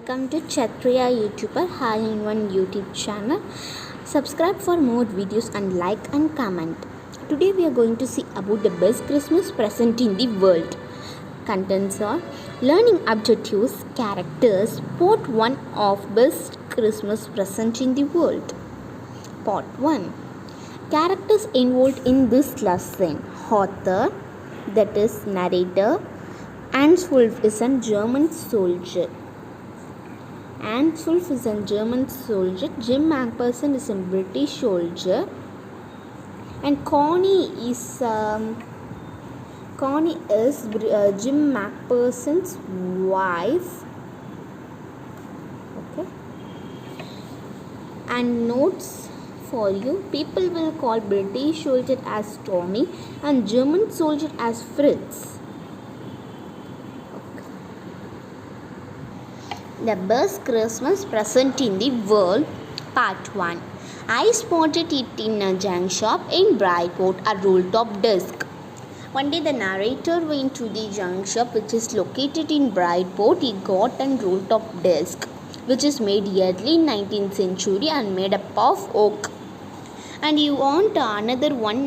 welcome to Chatriya YouTuber All-in-One YouTube channel. Subscribe for more videos and like and comment. Today we are going to see about the best Christmas present in the world. Contents are learning objectives, characters, part 1 of best Christmas present in the world. Part 1. Characters involved in this lesson. Author, that is narrator. Hans Wolf is a German soldier. Hans Wolf is a German soldier. Jim Macpherson is a British soldier. And Connie is Jim Macpherson's wife. Okay. And notes for you: people will call British soldier as Tommy and German soldier as Fritz. The best Christmas present in the world, Part 1. I spotted it in a junk shop in Bridport, a roll-top disc. One day the narrator went to the junk shop which is located in Bridport. He got a roll-top disc which is made early 19th century and made up of oak. And you want another one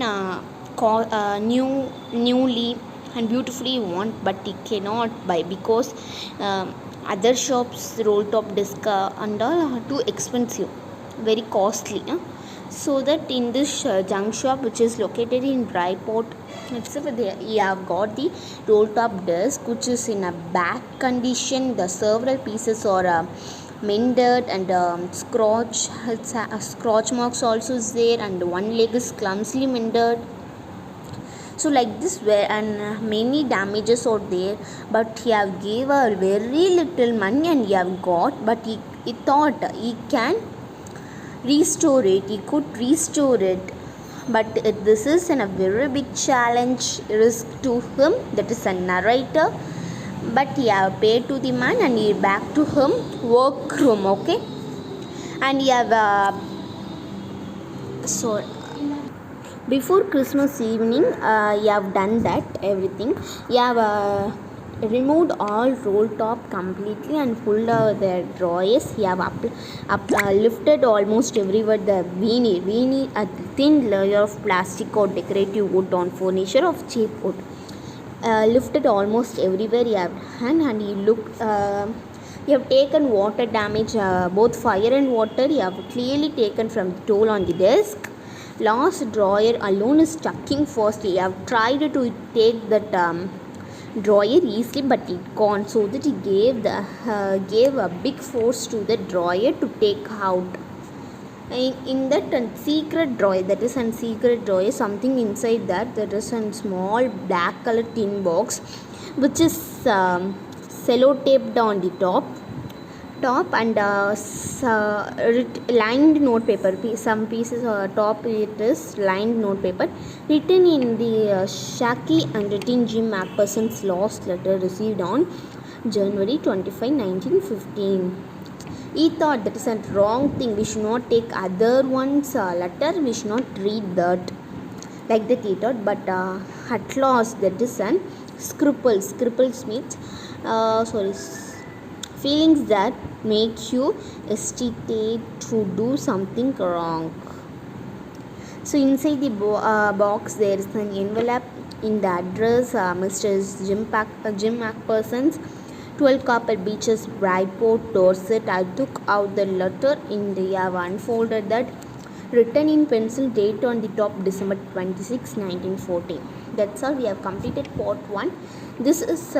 newly and beautifully you want, but you cannot buy because other shops roll top disc and all are too expensive, very costly. So that in this junk shop which is located in Bridport, you have got the roll top disc which is in a bad condition. The several pieces are mended and scratch marks also is there, and one leg is clumsily mended. So like this and many damages are there, but he have gave a very little money and he have got, but he thought he can restore it, he could restore it, but this is a very big challenge risk to him, that is a narrator. But he have paid to the man and he back to him workroom. Okay, and he have before Christmas evening, you have done that everything. You have removed all roll top completely and pulled the drawers. You have lifted almost everywhere the weenie, a thin layer of plastic or decorative wood on furniture of cheap wood. Lifted almost everywhere you have done, and you look. You have taken water damage, both fire and water. You have clearly taken from the toll on the desk. Last drawer alone is stucking fast. You have tried to take that drawer easily, but it can't. So that he gave a big force to the drawer to take out. In that secret drawer, that is a secret drawer, something inside that is a small black color tin box, which is sellotaped on the top and lined notepaper. Some pieces top it is lined notepaper written in the shaky handwriting. Jim Macpherson's lost letter received on January 25, 1915. He thought that is a wrong thing. We should not take other one's letter. We should not read that. Like that he thought. But at last that is an scruples means feelings that make you hesitate to do something wrong. So inside the box there is an envelope in the address Mr. Jim Macpherson's 12 Copper Beaches, Bridport, Dorset. I took out the letter in the unfolded that, written in pencil, date on the top December 26, 1914. That's all. We have completed part 1. This is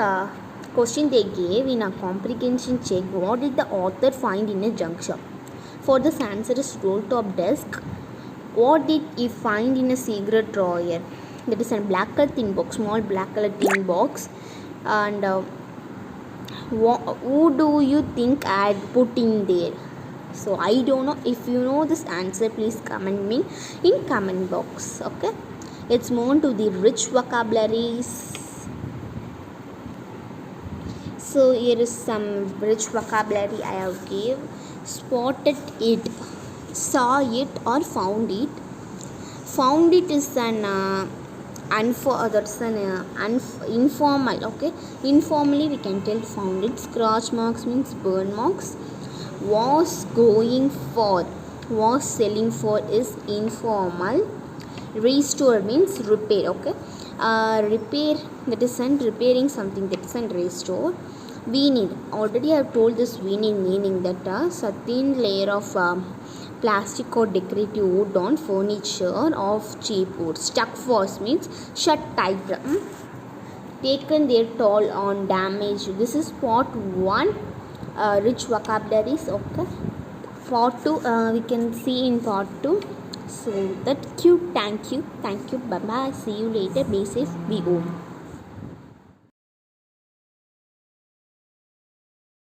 question they gave in a comprehension check. What did the author find in a junk shop? For this answer is roll top desk. What did he find in a cigarette drawer? That is a black color tin box, small black color tin box. And who do you think I had put in there? So I don't know. If you know this answer, please comment me in comment box. Okay, let's move on to the rich vocabularies. So here is some rich vocabulary I have gave. Spotted it, saw it or found it. Found it is an that's an informal. Okay, informally we can tell found it. Scratch marks means burn marks. Was going for, was selling for is informal. Restore means repair. Okay, repair, that is and repairing something, that is and restore. We need, already I have told this we need meaning, that a thin layer of plastic or decorative wood on furniture of cheap wood. Stuck fast means shut tight. Taken their toll on damage. This is part 1, rich vocabularies. Okay, part 2 we can see in part 2. So that cute. Thank you, bye bye, see you later, be safe, be home.